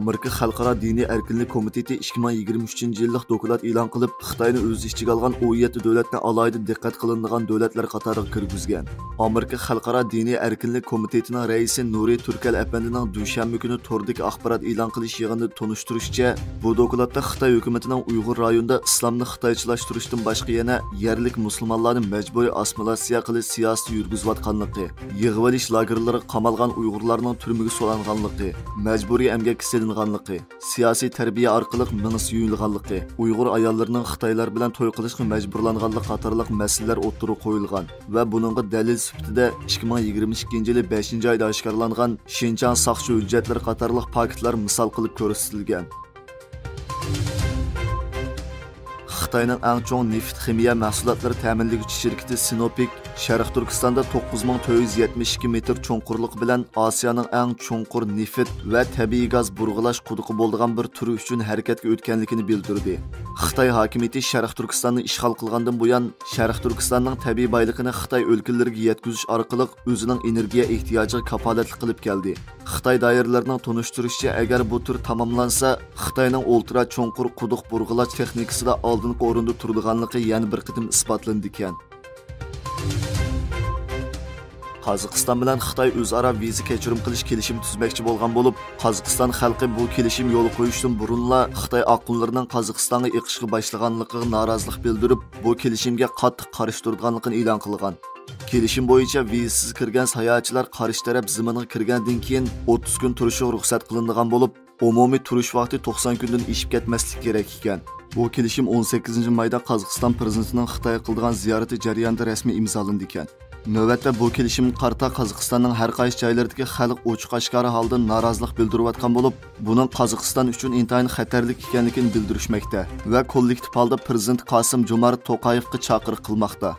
Amerika Xalqaro Diniy Erkinlik Komiteti 2023-yillik doklad e'lon qilib, Xitoyni o'z ichiga olgan 17 davlatni alohida diqqat qilinadigan davlatlar qatoriga kirgizgan. Amerika Xalqaro Diniy Erkinlik Komitetining raisi Nuri Turkal apandining dushanba kuni tordagi axborot e'lon qilish yig'inida tunishtirishicha, bu dokladda Xitoy hukumatining Uyg'ur rayonida islomni xitoychilashtirishdan boshqa yana yerlik musulmonlarni majburiy assimilyatsiya qilish siyosati yurgizayotganligi, yig'ib olish lagerlariga qamalgan Uyg'urlarning turmaga solinganligi, majburiy emgakka selinganligi, siyosiy tarbiya orqali mings yuyilganligi, Uyg'ur ayollarining Xitoylar bilan to'y qilishga majburlanganligi qatorliq masalalar o'ttirib qo'yilgan va buningga dalil sifatida 2022-yili 5-oyda oshkorlangan Xinjiang soqchi hujjatlari qatorliq paketlar misol qilib ko'rsatilgan. Xitoyning eng chong neft ximiya mahsulotlari ta'minlovchi shirkati Sinopec Sharq Turkistonda 9472 metr cho'nqurlik bilan Osiyoning eng cho'nqur neft va tabiiy gaz burg'ilash quduqi bo'lgan bir turi uchun harakatga o'tganligini bildirdi. Xitoy hokimiyati Sharq Turkistonni ishg'ol qilgandan buyon Sharq Turkistonning tabiiy boyligini Xitoy o'lkalariga yetkazish orqali o'zining energiya ehtiyojiga kafolatlik qilib keldi. Xitoy doiralarining tunishtirishicha, agar bu tur tamomlansa, Xitoyning ultra cho'nqur quduq burg'ilash texnikasida oldingi o'rinda turadiganligi yana bir qitim isbotlandi ekan. Qozog'iston bilan Xitoy o'zaro viza kechirim qilish kelishimi tuzmoqchi bo'lgan bo'lib, Qozog'iston xalqi bu kelishim yo'l qo'yishdan burunla Xitoy oqinlarining Qozog'istonga iqishga boshlaganligiga norozilik bildirib, bu kelishimga qattiq qarshi turganligini e'lon qilgan. Kelishim bo'yicha vizasiz kirgan sayohatchilar qarshi taraf ziminiga kirgandan keyin 30 kun turishga ruxsat qilinadigan bo'lib, umumiy turish vaqti 90 kundan oshib ketmasligi kerak ekan. Bu kelishim 18-mayda Qozog'iston prezidentining Xitoy qilgan ziyorati jarayonida rasmiy imzolandi ekan. Navbatda bu kelishim qarta Qozog'istonning har qaysi joylaridagi xalq ochiq oshkora holda norozilik bildirayotgan bo'lib, buning Qozog'iston uchun intayin xatarli ekanligini bildirishmoqda va kollektiv holda prezident Qosim Jomart To'qayevga chaqiriq qilmoqda.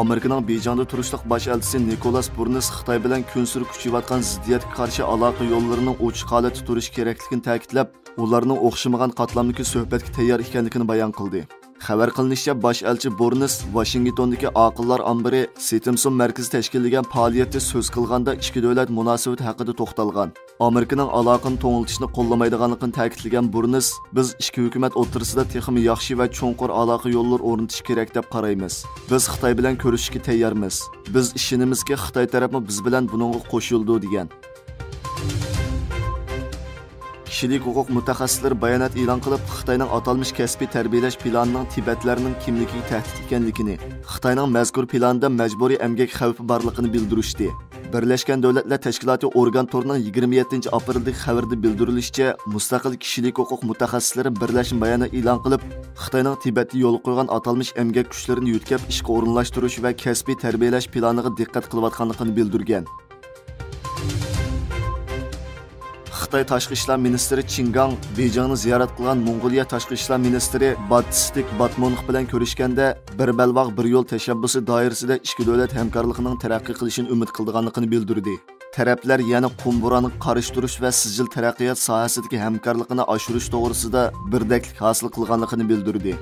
Amerikaning Bejanda turishliq bosh elchisi Nikolas Burns Xitoy bilan kunsur kuchayotgan ziddiyatga qarshi aloqa yo'llarining ochiq holatda turishi kerakligini ta'kidlab, ularning o'xshamagan qatlamdagi suhbatga tayyor ekanligini bayon qildi. Xabar qilinishicha, bosh elchi Burns Washingtondagi aqllar ambiri Simpson markazi tashkillagan faoliyatda so'z qilganda ikki davlat munosabati haqida to'xtalgan. Amerikaning aloqani to'ng'iltishni qo'llamaydiganligini ta'kidlagan Burns, biz ikki hukumat o'rtasida texnik yaxshi va cho'nqur aloqa yo'llari o'rnatish kerak deb qaraymiz. Biz Xitoy bilan ko'rishishga tayyormiz. Biz ishonamizki, Xitoy tarafı biz bilan buningga qo'shildi degan. Kishilik huquq mutaxassislari bayonot e'lon qilib, Xitoyning atalmış kasbiy tarbiyalash planining Tibetlarning kimligiga tahdid ekanligini, Xitoyning mazkur planida majburiy emgak xavfi borligini bildirishdi. Birlashgan Davlatlar Tashkiloti organ torining 27-aprildagi xabarda bildirilishicha, mustaqil kishilik huquq mutaxassislari birlashma bayonot e'lon qilib, Xitoyning Tibetda yo'l qo'ygan atalmış emgak kuchlarini yutkab ishga o'rinlashtirish va kasbiy tarbiyalash planiga diqqat qilayotganligini bildirgan. Xitoy Tashqi ishlar ministri Chingang Bejingni ziyorat qilgan Mongoliya Tashqi ishlar ministri Batistik Batmonov bilan ko'rishganda, bir balvoq bir yo'l tashabbusi doirasida ikki davlat hamkorligining taraqqiy qilishini umid qilganligini bildirdi. Taraflar yana qumburani qarashtirish va sijil taraqqiyot sohasidagi hamkorlikni oshirish to'g'risida birdaklik hosil qilganligini bildirdi.